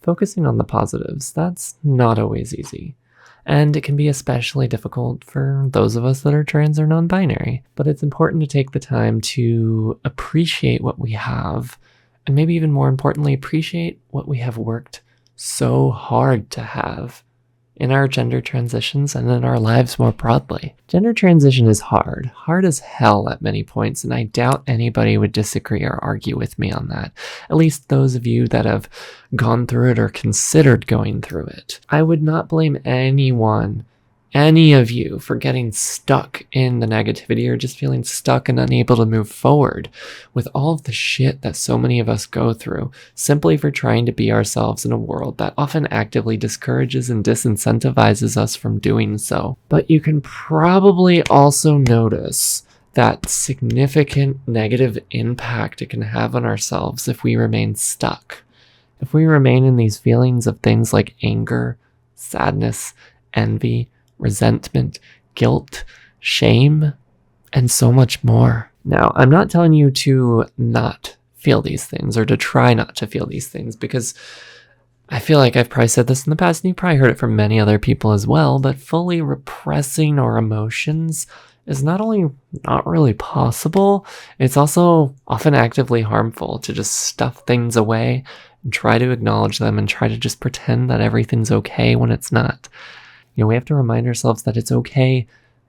focusing on the positives, that's not always easy. And it can be especially difficult for those of us that are trans or non-binary. But it's important to take the time to appreciate what we have, and maybe even more importantly, appreciate what we have worked so hard to have in our gender transitions and in our lives more broadly. Gender transition is hard as hell at many points, and I doubt anybody would disagree or argue with me on that. At least those of you that have gone through it or considered going through it. I would not blame anyone, any of you, for getting stuck in the negativity or just feeling stuck and unable to move forward with all of the shit that so many of us go through simply for trying to be ourselves in a world that often actively discourages and disincentivizes us from doing so. But you can probably also notice that significant negative impact it can have on ourselves if we remain stuck. If we remain in these feelings of things like anger, sadness, envy, resentment, guilt, shame, and so much more. Now, I'm not telling you to not feel these things or to try not to feel these things, because I feel like I've probably said this in the past and you probably heard it from many other people as well, but fully repressing our emotions is not only not really possible, it's also often actively harmful to just stuff things away and try to acknowledge them and try to just pretend that everything's okay when it's not. You know, we have to remind ourselves that it's okay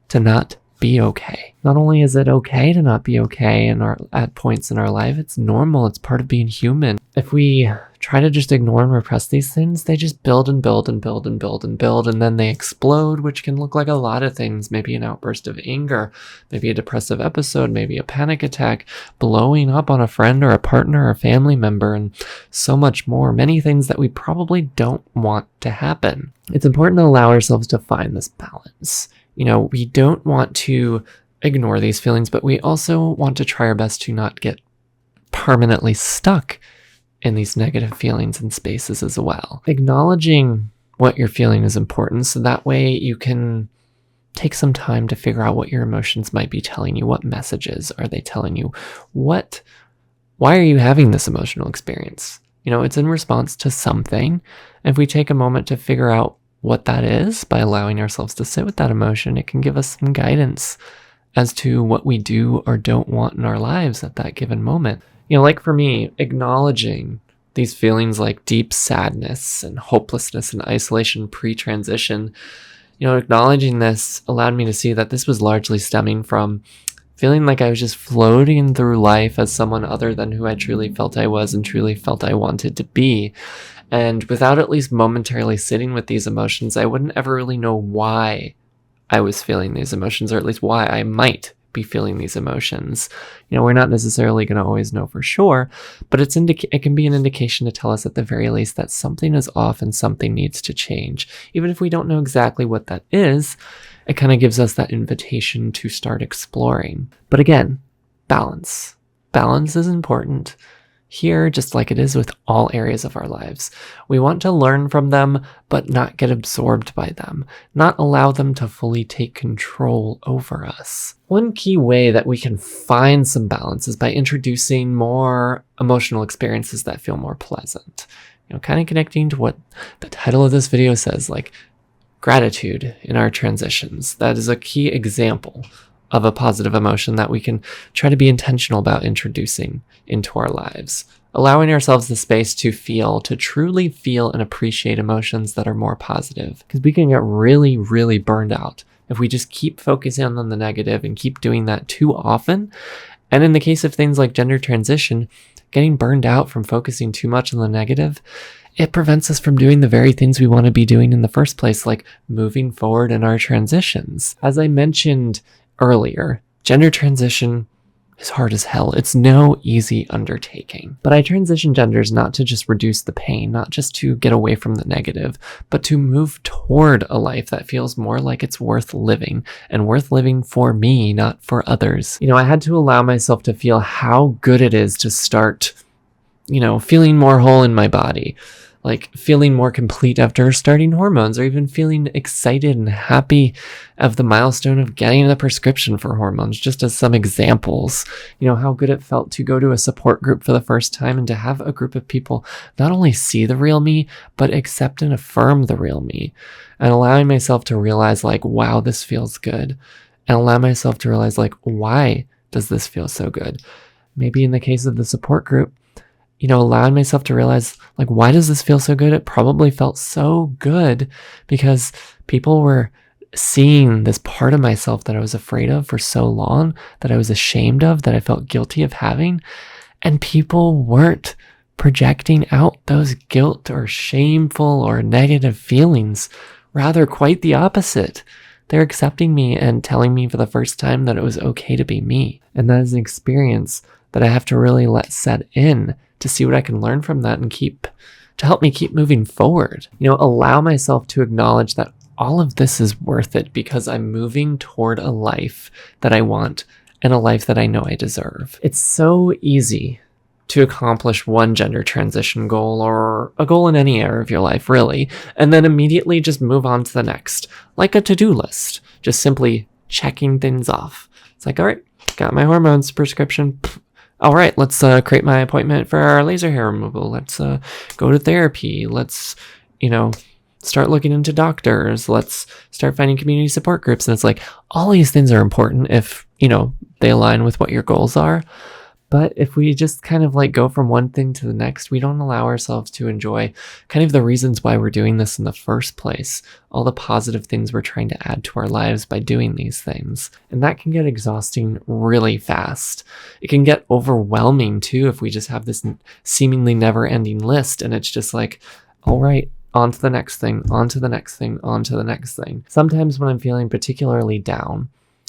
to not be okay. Not only is it okay to not be okay at points in our life, it's normal, it's part of being human. If we try to just ignore and repress these things, they just build and build and build and build and build, and then they explode, which can look like a lot of things. Maybe an outburst of anger, maybe a depressive episode, maybe a panic attack, blowing up on a friend or a partner or a family member, and so much more. Many things that we probably don't want to happen. It's important to allow ourselves to find this balance. You know, we don't want to ignore these feelings, but we also want to try our best to not get permanently stuck in these negative feelings and spaces as well. Acknowledging what you're feeling is important, so that way you can take some time to figure out what your emotions might be telling you. What messages are they telling you? Why are you having this emotional experience? You know, it's in response to something. If we take a moment to figure out what that is by allowing ourselves to sit with that emotion, it can give us some guidance as to what we do or don't want in our lives at that given moment. You know, like for me, acknowledging these feelings like deep sadness and hopelessness and isolation pre-transition, you know, acknowledging this allowed me to see that this was largely stemming from feeling like I was just floating through life as someone other than who I truly felt I was and truly felt I wanted to be. And without at least momentarily sitting with these emotions, I wouldn't ever really know why I was feeling these emotions, or at least why I might be feeling these emotions. You know, we're not necessarily going to always know for sure, but it can be an indication to tell us at the very least that something is off and something needs to change. Even if we don't know exactly what that is, it kind of gives us that invitation to start exploring. But again, balance. Balance is important. Here, just like it is with all areas of our lives, we want to learn from them, but not get absorbed by them, not allow them to fully take control over us. One key way that we can find some balance is by introducing more emotional experiences that feel more pleasant. You know, kind of connecting to what the title of this video says, like gratitude in our transitions. That is a key example of a positive emotion that we can try to be intentional about introducing into our lives. Allowing ourselves the space to truly feel and appreciate emotions that are more positive. Because we can get really, really burned out if we just keep focusing on the negative and keep doing that too often. And in the case of things like gender transition, getting burned out from focusing too much on the negative, it prevents us from doing the very things we want to be doing in the first place, like moving forward in our transitions. As I mentioned earlier, gender transition is hard as hell. It's no easy undertaking. But I transition genders not to just reduce the pain, not just to get away from the negative, but to move toward a life that feels more like it's worth living, and worth living for me, not for others. You know, I had to allow myself to feel how good it is to start, you know, feeling more whole in my body. like feeling more complete after starting hormones, or even feeling excited and happy of the milestone of getting the prescription for hormones, just as some examples. How good it felt to go to a support group for the first time and to have a group of people not only see the real me, but accept and affirm the real me, and allowing myself to realize like, wow, this feels good, and allow myself to realize like, why does this feel so good? Maybe in the case of the support group, allowing myself to realize, like, why does this feel so good? It probably felt so good because people were seeing this part of myself that I was afraid of for so long, that I was ashamed of, that I felt guilty of having. And people weren't projecting out those guilt or shameful or negative feelings. Rather, quite the opposite. They're accepting me and telling me for the first time that it was okay to be me. And that is an experience that I have to really let set in to see what I can learn from that and to help me keep moving forward. Allow myself to acknowledge that all of this is worth it because I'm moving toward a life that I want and a life that I know I deserve. It's so easy to accomplish one gender transition goal or a goal in any area of your life, really, and then immediately just move on to the next, like a to-do list, just simply checking things off. It's like, all right, got my hormones prescription. All right, let's create my appointment for our laser hair removal. Let's go to therapy. Let's, start looking into doctors. Let's start finding community support groups. And it's like, all these things are important if, they align with what your goals are. But if we just kind of like go from one thing to the next, we don't allow ourselves to enjoy kind of the reasons why we're doing this in the first place, all the positive things we're trying to add to our lives by doing these things. And that can get exhausting really fast. It can get overwhelming too if we just have this seemingly never-ending list and it's just like, all right, on to the next thing, on to the next thing, on to the next thing. Sometimes when I'm feeling particularly down,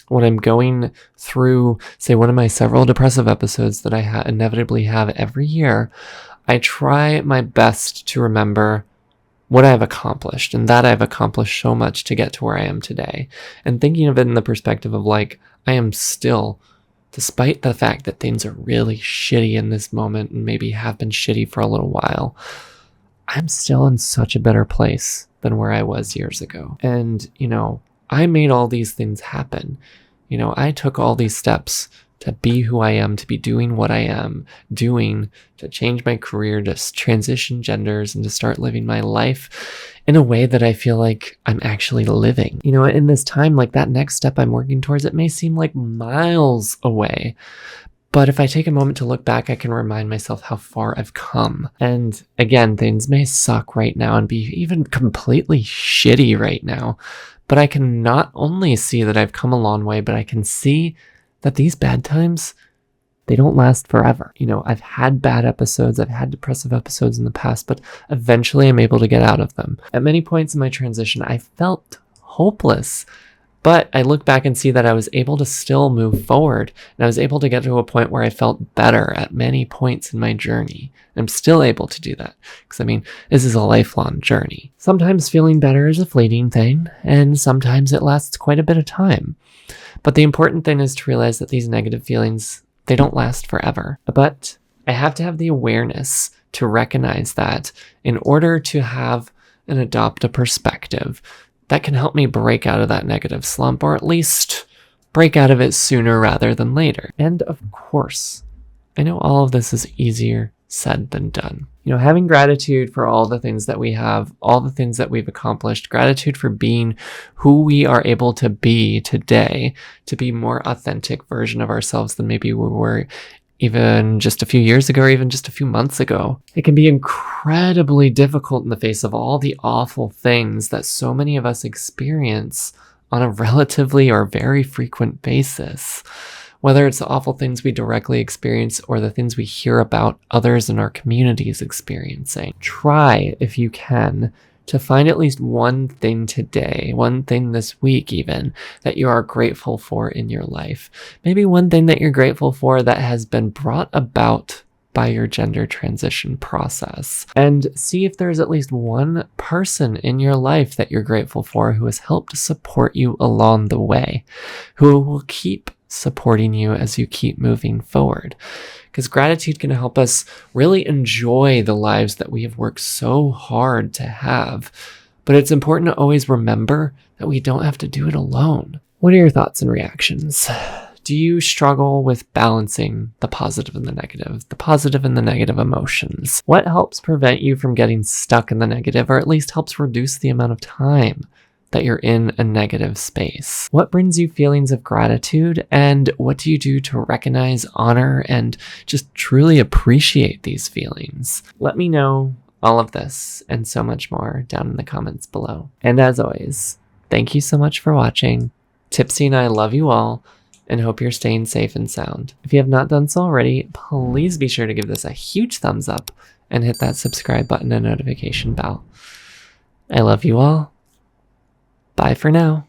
when I'm going through, say, one of my several depressive episodes that I inevitably have every year, I try my best to remember what I've accomplished and that I've accomplished so much to get to where I am today. And thinking of it in the perspective of like, I am still, despite the fact that things are really shitty in this moment and maybe have been shitty for a little while, I'm still in such a better place than where I was years ago. And, I made all these things happen. I took all these steps to be who I am, to be doing what I am doing, to change my career, to transition genders, and to start living my life in a way that I feel like I'm actually living. In this time, like that next step I'm working towards, it may seem like miles away. But if I take a moment to look back, I can remind myself how far I've come. And again, things may suck right now and be even completely shitty right now. But I can not only see that I've come a long way, but I can see that these bad times, they don't last forever. I've had bad episodes, I've had depressive episodes in the past, but eventually I'm able to get out of them. At many points in my transition, I felt hopeless. But I look back and see that I was able to still move forward, and I was able to get to a point where I felt better at many points in my journey. I'm still able to do that, because this is a lifelong journey. Sometimes feeling better is a fleeting thing, and sometimes it lasts quite a bit of time. But the important thing is to realize that these negative feelings, they don't last forever. But I have to have the awareness to recognize that in order to have and adopt a perspective that can help me break out of that negative slump, or at least break out of it sooner rather than later. And of course, I know all of this is easier said than done. Having gratitude for all the things that we have, all the things that we've accomplished, gratitude for being who we are able to be today, to be a more authentic version of ourselves than maybe we were even just a few years ago or even just a few months ago. It can be incredibly difficult in the face of all the awful things that so many of us experience on a relatively or very frequent basis. Whether it's the awful things we directly experience or the things we hear about others in our communities experiencing. Try, if you can, to find at least one thing today, one thing this week even, that you are grateful for in your life. Maybe one thing that you're grateful for that has been brought about by your gender transition process. And see if there's at least one person in your life that you're grateful for who has helped support you along the way, who will keep supporting you as you keep moving forward. Because gratitude can help us really enjoy the lives that we have worked so hard to have. But it's important to always remember that we don't have to do it alone. What are your thoughts and reactions? Do you struggle with balancing the positive and the negative emotions? What helps prevent you from getting stuck in the negative, or at least helps reduce the amount of time that you're in a negative space? What brings you feelings of gratitude, and what do you do to recognize, honor, and just truly appreciate these feelings? Let me know all of this and so much more down in the comments below. And as always, thank you so much for watching. Tipsy and I love you all and hope you're staying safe and sound. If you have not done so already, please be sure to give this a huge thumbs up and hit that subscribe button and notification bell. I love you all. Bye for now.